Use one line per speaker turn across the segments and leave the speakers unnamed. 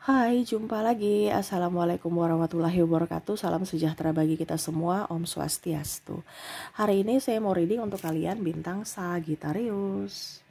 Hai, jumpa lagi. Assalamualaikum warahmatullahi wabarakatuh. Salam sejahtera bagi kita semua. Om Swastiastu. Hari ini saya mau reading untuk kalian bintang Sagittarius.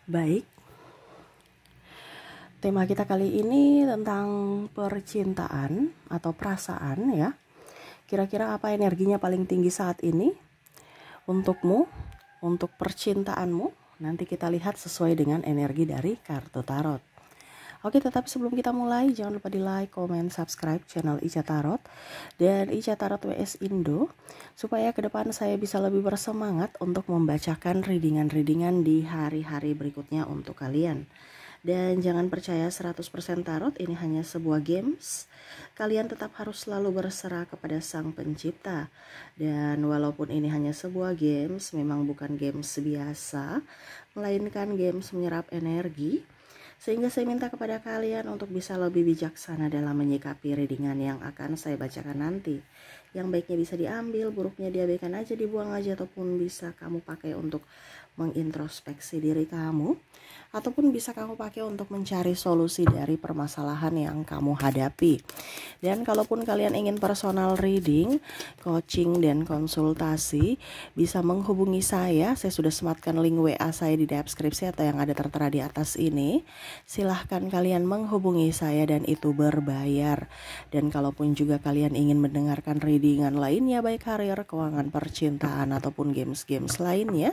Baik, tema kita kali ini tentang percintaan atau perasaan ya. Kira-kira apa energinya paling tinggi saat ini untukmu, untuk percintaanmu? Nanti kita lihat sesuai dengan energi dari kartu tarot. Oke, tetapi sebelum kita mulai, jangan lupa di like, komen, subscribe channel Ica Tarot dan Ica Tarot WS Indo, supaya ke depan saya bisa lebih bersemangat untuk membacakan readingan-readingan di hari-hari berikutnya untuk kalian. Dan jangan percaya 100% tarot, ini hanya sebuah games. Kalian tetap harus selalu berserah kepada Sang Pencipta. Dan walaupun ini hanya sebuah games, memang bukan games biasa, melainkan games menyerap energi. Sehingga saya minta kepada kalian untuk bisa lebih bijaksana dalam menyikapi readingan yang akan saya bacakan nanti. Yang baiknya bisa diambil, buruknya diabaikan aja, dibuang aja, ataupun bisa kamu pakai untuk mengintrospeksi diri kamu, ataupun bisa kamu pakai untuk mencari solusi dari permasalahan yang kamu hadapi. Dan kalaupun kalian ingin personal reading, coaching, dan konsultasi, bisa menghubungi saya. Saya sudah sematkan link WA saya di deskripsi atau yang ada tertera di atas ini. Silahkan kalian menghubungi saya dan itu berbayar. Dan kalaupun juga kalian ingin mendengarkan readingan lainnya, baik karir, keuangan, percintaan, ataupun games-games lainnya,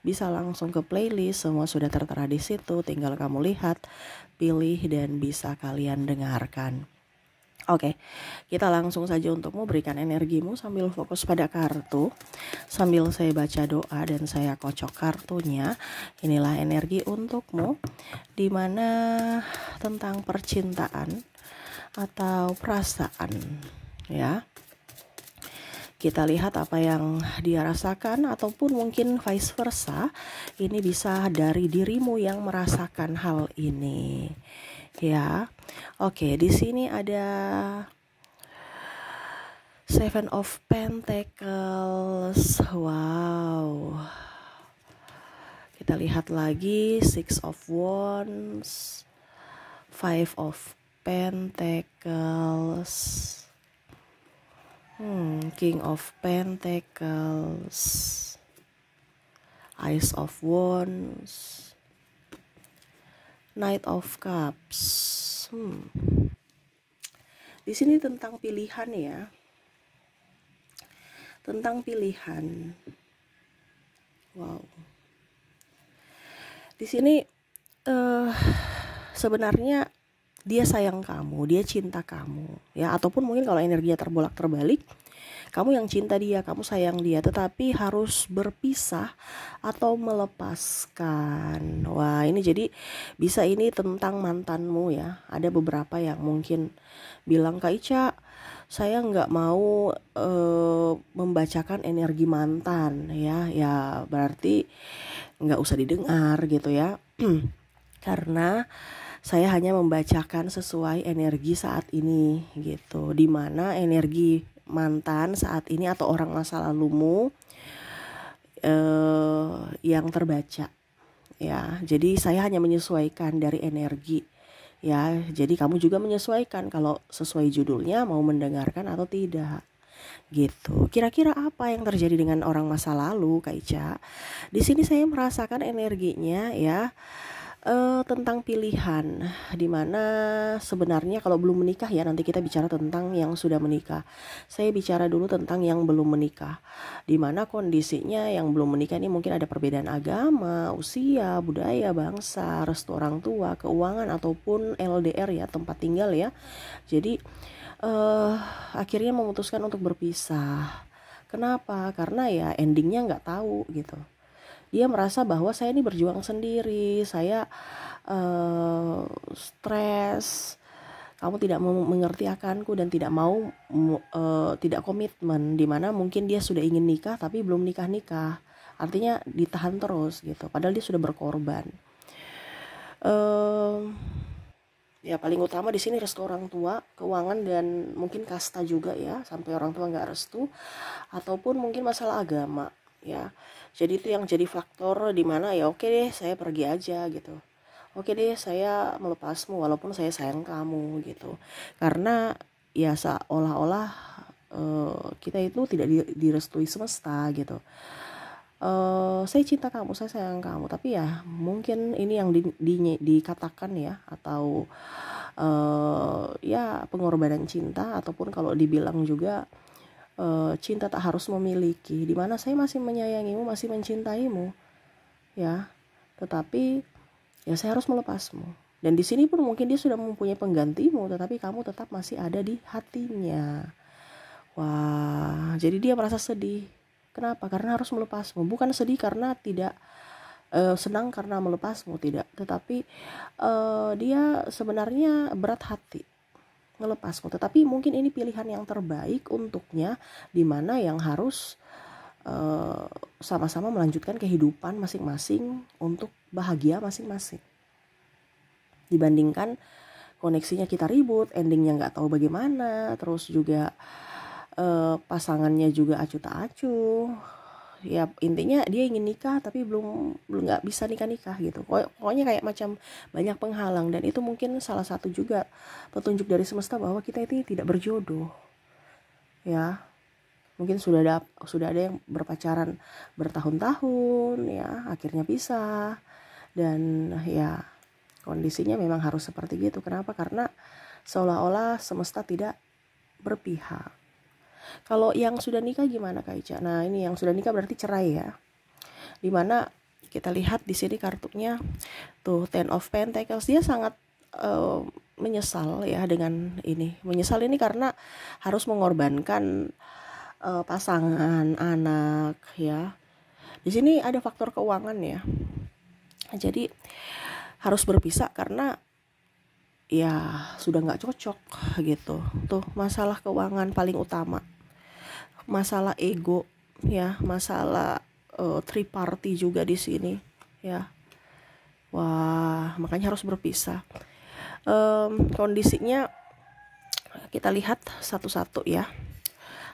bisa langsung ke playlist, semua sudah tertera di situ. Tinggal kamu lihat, pilih, dan bisa kalian dengarkan. Oke, kita langsung saja untukmu, berikan energimu sambil fokus pada kartu. Sambil saya baca doa dan saya kocok kartunya. Inilah energi untukmu, dimana tentang percintaan atau perasaan ya. Kita lihat apa yang dia rasakan, ataupun mungkin vice versa. Ini bisa dari dirimu yang merasakan hal ini. Ya. Oke, di sini ada Seven of Pentacles. Wow. Kita lihat lagi Six of Wands, Five of Pentacles, King of Pentacles, Ace of Wands, Knight of Cups. Di sini tentang pilihan ya. Tentang pilihan. Wow. Di sini sebenarnya dia sayang kamu, dia cinta kamu ya, ataupun mungkin kalau energinya terbalik, kamu yang cinta dia, kamu sayang dia, tetapi harus berpisah atau melepaskan. Wah, ini jadi bisa ini tentang mantanmu ya. Ada beberapa yang mungkin bilang, Kak Ica, saya nggak mau membacakan energi mantan ya berarti nggak usah didengar gitu ya. Karena saya hanya membacakan sesuai energi saat ini gitu, dimana energi mantan saat ini atau orang masa lalumu yang terbaca ya. Jadi saya hanya menyesuaikan dari energi ya. Jadi kamu juga menyesuaikan kalau sesuai judulnya mau mendengarkan atau tidak gitu. Kira-kira apa yang terjadi dengan orang masa lalu, Kak Ica? Di sini saya merasakan energinya ya. Tentang pilihan, dimana sebenarnya kalau belum menikah ya, nanti kita bicara tentang yang sudah menikah. Saya bicara dulu tentang yang belum menikah, dimana kondisinya yang belum menikah ini mungkin ada perbedaan agama, usia, budaya, bangsa, restu orang tua, keuangan, ataupun LDR ya, tempat tinggal ya. Jadi akhirnya memutuskan untuk berpisah. Kenapa? Karena ya endingnya nggak tahu gitu. Dia merasa bahwa saya ini berjuang sendiri, saya stres, kamu tidak mengerti akanku dan tidak mau tidak komitmen, dimana mungkin dia sudah ingin nikah tapi belum nikah, artinya ditahan terus gitu, padahal dia sudah berkorban. Ya paling utama di sini restu orang tua, keuangan, dan mungkin kasta juga ya, sampai orang tua nggak restu, ataupun mungkin masalah agama ya. Jadi itu yang jadi faktor dimana ya oke deh saya pergi aja gitu. oke deh saya melepasmu walaupun saya sayang kamu gitu. Karena ya seolah-olah kita itu tidak direstui semesta gitu. Saya cinta kamu, saya sayang kamu, tapi ya mungkin ini yang dikatakan ya, atau ya pengorbanan cinta, ataupun kalau dibilang juga cinta tak harus memiliki, dimana saya masih menyayangimu, masih mencintaimu ya, tetapi ya saya harus melepasmu. Dan di sini pun mungkin dia sudah mempunyai penggantimu, tetapi kamu tetap masih ada di hatinya. Wah, jadi dia merasa sedih. Kenapa? Karena harus melepasmu. Bukan sedih karena tidak senang karena melepasmu, tidak. Tetapi dia sebenarnya berat hati melepasmu. Tetapi mungkin ini pilihan yang terbaik untuknya, dimana yang harus sama-sama melanjutkan kehidupan masing-masing untuk bahagia masing-masing. Dibandingkan koneksinya kita ribut, endingnya nggak tahu bagaimana, terus juga pasangannya juga acuh tak acuh. Ya intinya dia ingin nikah tapi belum nggak bisa nikah gitu. Pokoknya kayak macam banyak penghalang, dan itu mungkin salah satu juga petunjuk dari semesta bahwa kita itu tidak berjodoh. Ya, mungkin sudah ada yang berpacaran bertahun-tahun ya, akhirnya pisah, dan ya kondisinya memang harus seperti gitu. Kenapa? Karena seolah-olah semesta tidak berpihak. Kalau yang sudah nikah gimana Kak Ica? Nah ini yang sudah nikah berarti cerai ya. Dimana kita lihat di sini kartunya tuh Ten of Pentacles, dia sangat menyesal ya dengan ini. Menyesal ini karena harus mengorbankan pasangan, anak ya. Di sini ada faktor keuangan ya. Jadi harus berpisah karena ya sudah nggak cocok gitu. Tuh masalah keuangan paling utama. Masalah ego ya, masalah triparty juga di sini ya. Wah, makanya harus berpisah. Kondisinya kita lihat satu-satu ya.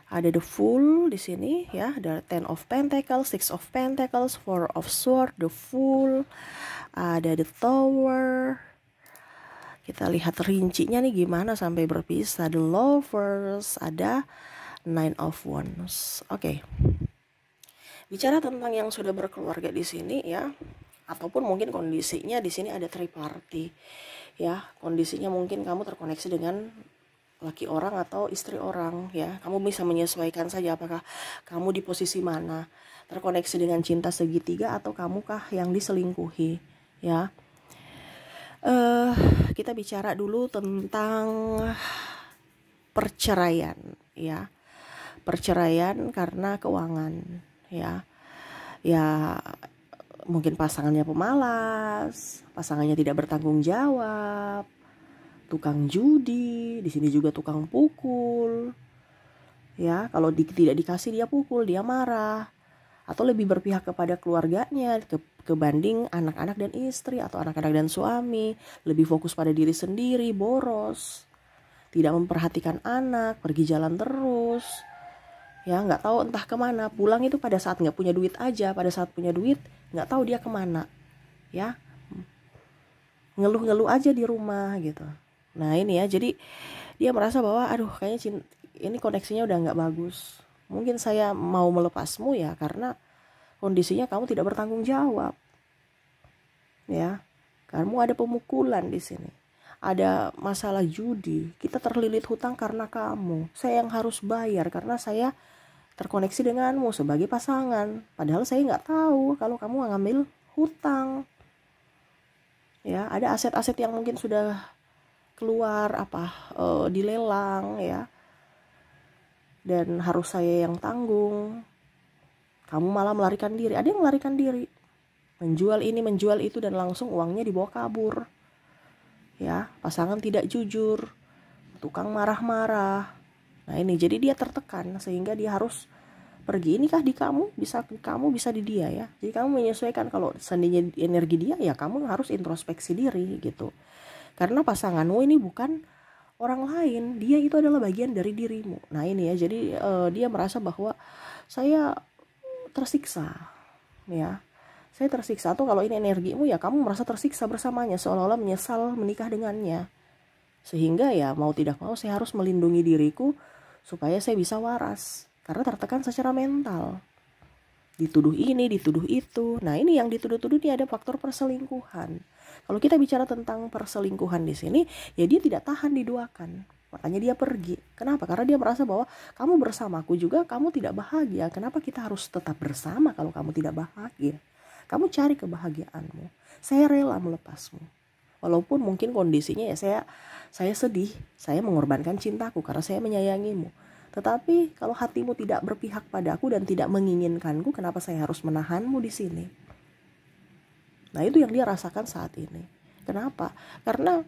Ada the Fool di sini ya, ada Ten of Pentacles, Six of Pentacles, Four of Swords, the Fool, ada the Tower. Kita lihat rincinya nih gimana sampai berpisah. The Lovers, ada Nine of Wands. Oke. Bicara tentang yang sudah berkeluarga di sini ya, ataupun mungkin kondisinya di sini ada triparty ya. Kondisinya mungkin kamu terkoneksi dengan laki orang atau istri orang ya. Kamu bisa menyesuaikan saja apakah kamu di posisi mana, terkoneksi dengan cinta segitiga atau kamukah yang diselingkuhi ya. Kita bicara dulu tentang perceraian ya. Perceraian karena keuangan ya. Ya mungkin pasangannya pemalas, pasangannya tidak bertanggung jawab, tukang judi, di sini juga tukang pukul. Ya, kalau tidak dikasih dia pukul, dia marah. Atau lebih berpihak kepada keluarganya kebanding anak-anak dan istri, atau anak-anak dan suami, lebih fokus pada diri sendiri, boros, tidak memperhatikan anak, pergi jalan terus. Ya nggak tahu entah kemana, pulang itu pada saat nggak punya duit aja, pada saat punya duit nggak tahu dia kemana ya, ngeluh-ngeluh aja di rumah gitu. Nah ini ya, jadi dia merasa bahwa aduh kayaknya ini koneksinya udah nggak bagus, mungkin saya mau melepasmu ya karena kondisinya kamu tidak bertanggung jawab ya, kamu ada pemukulan di sini, ada masalah judi, kita terlilit hutang karena kamu, saya yang harus bayar karena saya terkoneksi denganmu sebagai pasangan, padahal saya nggak tahu kalau kamu ngambil hutang ya. Ada aset-aset yang mungkin sudah keluar dilelang ya, dan harus saya yang tanggung, kamu malah melarikan diri. Ada yang melarikan diri, menjual ini menjual itu, dan langsung uangnya dibawa kabur ya. Pasangan tidak jujur, tukang marah-marah. Nah ini jadi dia tertekan sehingga dia harus pergi. Ini kah di kamu, bisa di dia ya. Jadi kamu menyesuaikan, kalau seandainya energi dia ya kamu harus introspeksi diri gitu. Karena pasanganmu ini bukan orang lain, dia itu adalah bagian dari dirimu. Nah ini ya, jadi dia merasa bahwa saya tersiksa ya. saya tersiksa. Atau kalau ini energimu, ya kamu merasa tersiksa bersamanya, seolah-olah menyesal menikah dengannya. Sehingga ya mau tidak mau saya harus melindungi diriku supaya saya bisa waras, karena tertekan secara mental. Dituduh ini, dituduh itu. Nah, ini yang dituduh-tuduh ini ada faktor perselingkuhan. Kalau kita bicara tentang perselingkuhan di sini, ya dia tidak tahan diduakan. Makanya dia pergi. Kenapa? Karena dia merasa bahwa kamu bersamaku juga kamu tidak bahagia. Kenapa kita harus tetap bersama kalau kamu tidak bahagia? Kamu cari kebahagiaanmu. Saya rela melepasmu. Walaupun mungkin kondisinya ya saya sedih, saya mengorbankan cintaku karena saya menyayangimu. Tetapi kalau hatimu tidak berpihak padaku dan tidak menginginkanku, kenapa saya harus menahanmu di sini? Nah, itu yang dia rasakan saat ini. Kenapa? Karena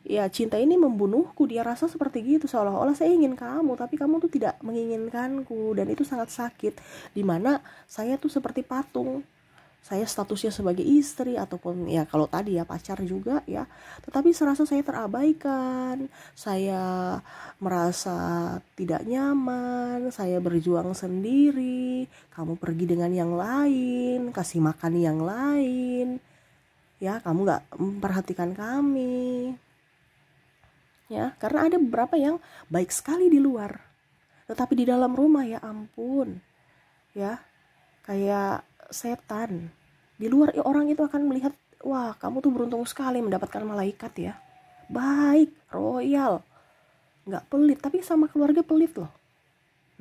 ya cinta ini membunuhku. Dia rasa seperti gitu, seolah-olah saya ingin kamu tapi kamu tuh tidak menginginkanku, dan itu sangat sakit. Dimana saya tuh seperti patung. Saya statusnya sebagai istri ataupun ya kalau tadi ya pacar juga ya, tetapi serasa saya terabaikan, saya merasa tidak nyaman, saya berjuang sendiri, kamu pergi dengan yang lain, kasih makan yang lain, ya kamu gak memperhatikan kami, ya karena ada beberapa yang baik sekali di luar, tetapi di dalam rumah ya ampun, ya kayak setan. Di luar orang itu akan melihat, wah kamu tuh beruntung sekali mendapatkan malaikat ya, baik, royal, gak pelit, tapi sama keluarga pelit loh.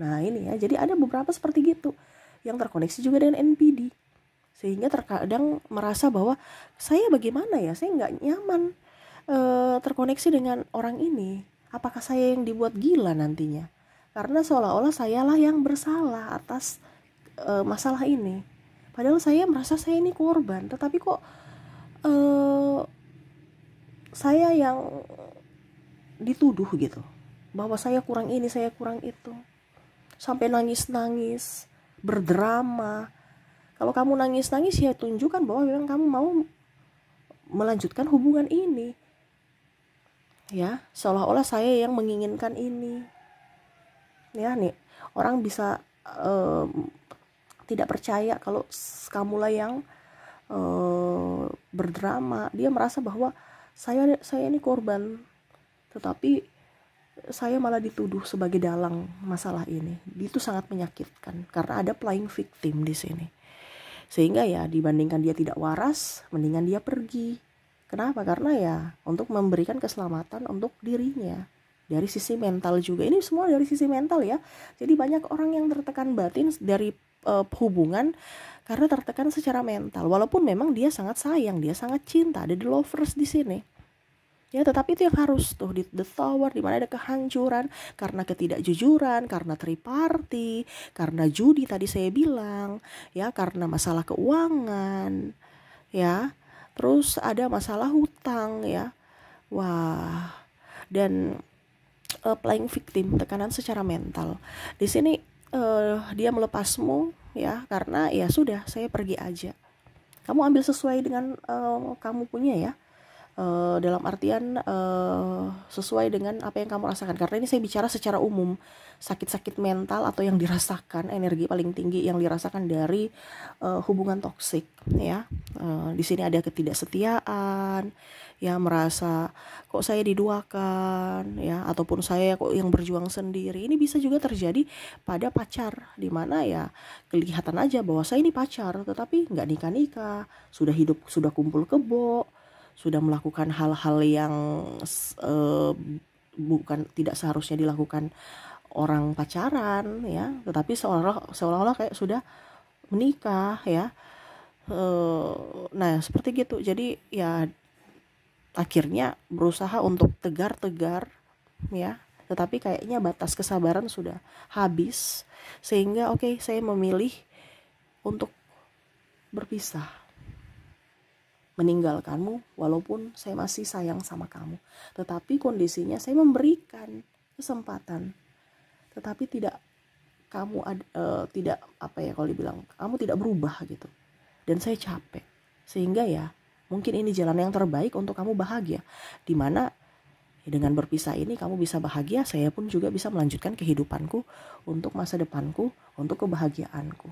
Nah ini ya, jadi ada beberapa seperti gitu yang terkoneksi juga dengan NPD, sehingga terkadang merasa bahwa saya bagaimana ya, saya gak nyaman terkoneksi dengan orang ini. Apakah saya yang dibuat gila nantinya? Karena seolah-olah sayalah yang bersalah atas masalah ini. Padahal saya merasa saya ini korban, tetapi kok saya yang dituduh gitu, bahwa saya kurang ini, saya kurang itu, sampai nangis-nangis, berdrama. Kalau kamu nangis-nangis ya tunjukkan bahwa memang kamu mau melanjutkan hubungan ini, ya seolah-olah saya yang menginginkan ini. Ya nih, orang bisa tidak percaya kalau kamulah yang berdrama. Dia merasa bahwa saya ini korban, tetapi saya malah dituduh sebagai dalang masalah ini. Itu sangat menyakitkan karena ada playing victim di sini. Sehingga ya dibandingkan dia tidak waras, mendingan dia pergi. Kenapa? Karena ya untuk memberikan keselamatan untuk dirinya. Dari sisi mental juga. Ini semua dari sisi mental ya. Jadi banyak orang yang tertekan batin dari hubungan karena tertekan secara mental. Walaupun memang dia sangat sayang, dia sangat cinta, ada the lovers di sini. Ya, tetapi itu yang harus tuh di the tower, di mana ada kehancuran karena ketidakjujuran, karena triparty, karena judi tadi saya bilang, ya karena masalah keuangan, ya. Terus ada masalah hutang ya. Wah. Dan playing victim, tekanan secara mental. Di sini dia melepasmu ya karena ya sudah, saya pergi aja. Kamu ambil sesuai dengan kamu punya ya. Dalam artian sesuai dengan apa yang kamu rasakan. Karena ini saya bicara secara umum, sakit-sakit mental atau yang dirasakan, energi paling tinggi yang dirasakan dari hubungan toksik ya. Di sini ada ketidaksetiaan, ya merasa kok saya diduakan ya, ataupun saya kok yang berjuang sendiri. Ini bisa juga terjadi pada pacar, di mana ya kelihatan aja bahwa saya ini pacar tetapi nggak nikah-nikah, sudah hidup, sudah kumpul kebo, sudah melakukan hal-hal yang bukan, tidak seharusnya dilakukan orang pacaran ya, tetapi seolah-olah kayak sudah menikah ya. Nah seperti gitu. Jadi ya akhirnya berusaha untuk tegar-tegar ya, tetapi kayaknya batas kesabaran sudah habis, sehingga oke, saya memilih untuk berpisah, meninggalkanmu walaupun saya masih sayang sama kamu. Tetapi kondisinya saya memberikan kesempatan, tetapi tidak kamu tidak apa ya, kalau dibilang kamu tidak berubah gitu. Dan saya capek, sehingga ya mungkin ini jalan yang terbaik untuk kamu bahagia, dimana ya, dengan berpisah ini kamu bisa bahagia, saya pun juga bisa melanjutkan kehidupanku untuk masa depanku, untuk kebahagiaanku.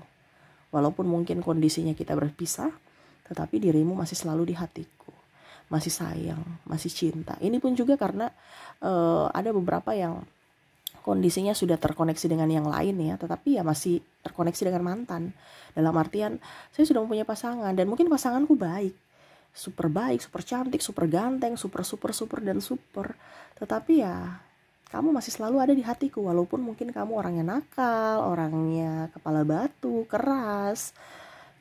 Walaupun mungkin kondisinya kita berpisah, tetapi dirimu masih selalu di hatiku, masih sayang, masih cinta. Ini pun juga karena ada beberapa yang kondisinya sudah terkoneksi dengan yang lain ya, tetapi ya masih terkoneksi dengan mantan. Dalam artian, saya sudah mempunyai pasangan dan mungkin pasanganku baik, super cantik, super ganteng, super dan super. Tetapi ya kamu masih selalu ada di hatiku, walaupun mungkin kamu orangnya nakal, orangnya kepala batu, keras,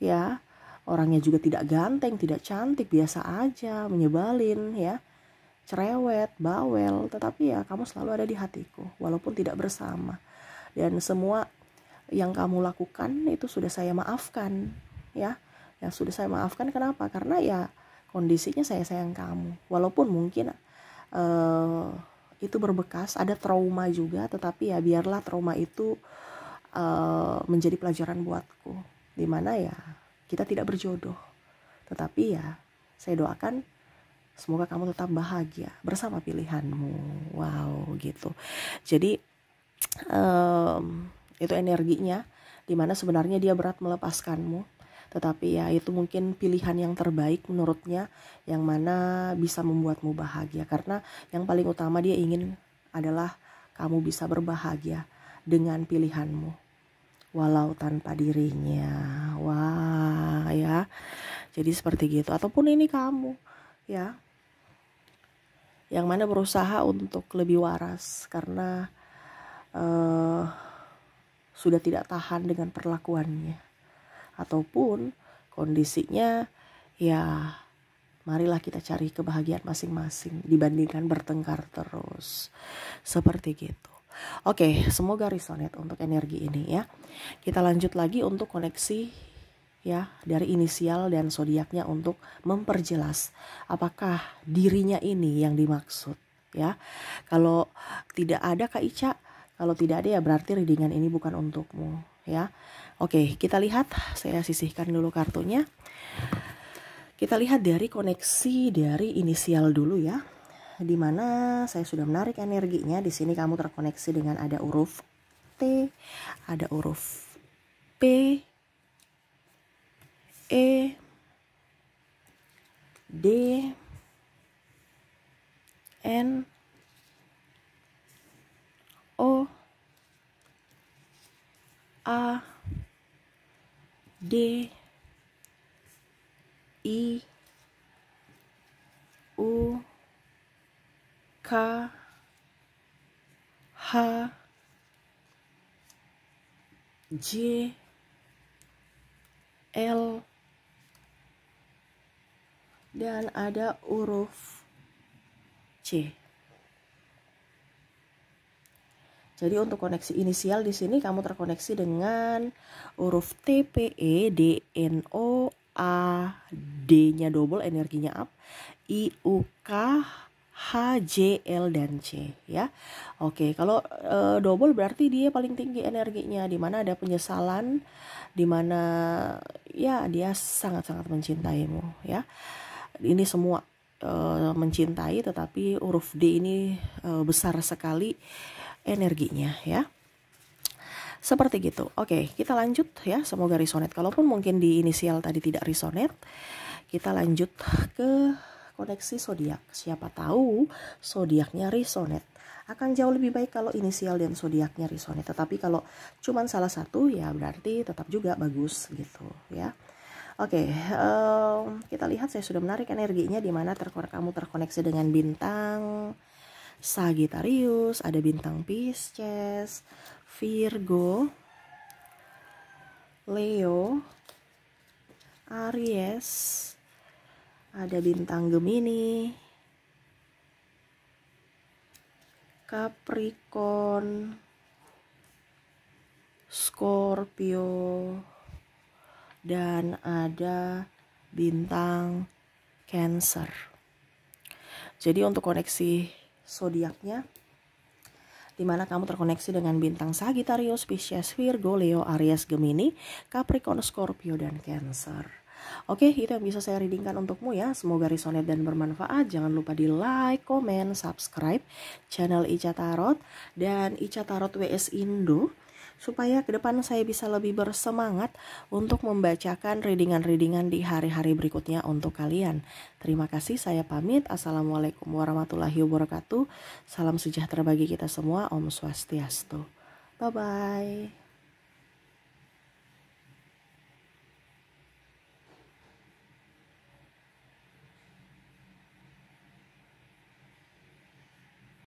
ya. Orangnya juga tidak ganteng, tidak cantik, biasa aja, menyebalin ya. Cerewet, bawel, tetapi ya kamu selalu ada di hatiku walaupun tidak bersama. Dan semua yang kamu lakukan itu sudah saya maafkan ya. Yang sudah saya maafkan kenapa? Karena ya kondisinya saya sayang kamu. Walaupun mungkin itu berbekas, ada trauma juga, tetapi ya biarlah trauma itu menjadi pelajaran buatku. Dimana ya kita tidak berjodoh. Tetapi ya saya doakan semoga kamu tetap bahagia bersama pilihanmu. Wow, gitu. Jadi itu energinya, dimana sebenarnya dia berat melepaskanmu. Tetapi ya itu mungkin pilihan yang terbaik menurutnya, yang mana bisa membuatmu bahagia. Karena yang paling utama dia ingin adalah kamu bisa berbahagia dengan pilihanmu, walau tanpa dirinya. Wah ya, jadi seperti gitu. Ataupun ini kamu ya, yang mana berusaha untuk lebih waras karena sudah tidak tahan dengan perlakuannya, ataupun kondisinya ya marilah kita cari kebahagiaan masing-masing dibandingkan bertengkar terus, seperti gitu. Oke, semoga resonate untuk energi ini ya. Kita lanjut lagi untuk koneksi ya dari inisial dan zodiaknya untuk memperjelas apakah dirinya ini yang dimaksud ya. Kalau tidak ada Kak Ica, kalau tidak ada ya berarti readingan ini bukan untukmu ya. Oke, kita lihat, saya sisihkan dulu kartunya. Kita lihat dari koneksi dari inisial dulu ya. Dimana saya sudah menarik energinya. Di sini kamu terkoneksi dengan ada huruf T, ada huruf P, E, D, N, O, A, D, I, U, K, H, J, L, dan ada huruf C. Jadi untuk koneksi inisial di sini kamu terkoneksi dengan huruf T, P, E, D, N, O, A, D-nya double, energinya up, I, U, K, H, J, L, dan C ya. Oke, kalau double berarti dia paling tinggi energinya, dimana ada penyesalan, dimana ya dia sangat-sangat mencintaimu ya. Ini semua mencintai, tetapi huruf D ini besar sekali energinya ya. Seperti gitu. Oke, kita lanjut ya, semoga resonate. Kalaupun mungkin di inisial tadi tidak resonate, kita lanjut ke koneksi zodiak. Siapa tahu zodiaknya resonate. Akan jauh lebih baik kalau inisial dan zodiaknya resonate. Tetapi kalau cuman salah satu ya berarti tetap juga bagus gitu ya. Oke, kita lihat, saya sudah menarik energinya, dimana kamu terkoneksi dengan bintang Sagittarius, ada bintang Pisces, Virgo, Leo, Aries, ada bintang Gemini, Capricorn, Scorpio, dan ada bintang Cancer. Jadi untuk koneksi zodiaknya, dimana kamu terkoneksi dengan bintang Sagittarius, Pisces, Virgo, Leo, Aries, Gemini, Capricorn, Scorpio, dan Cancer. Oke, itu yang bisa saya readingkan untukmu ya. Semoga resonate dan bermanfaat. Jangan lupa di like, comment, subscribe channel Ica Tarot dan Ica Tarot WS Indo. supaya ke depan saya bisa lebih bersemangat untuk membacakan readingan-readingan di hari-hari berikutnya untuk kalian. Terima kasih, saya pamit. Assalamualaikum warahmatullahi wabarakatuh. Salam sejahtera bagi kita semua. Om Swastiastu. Bye-bye.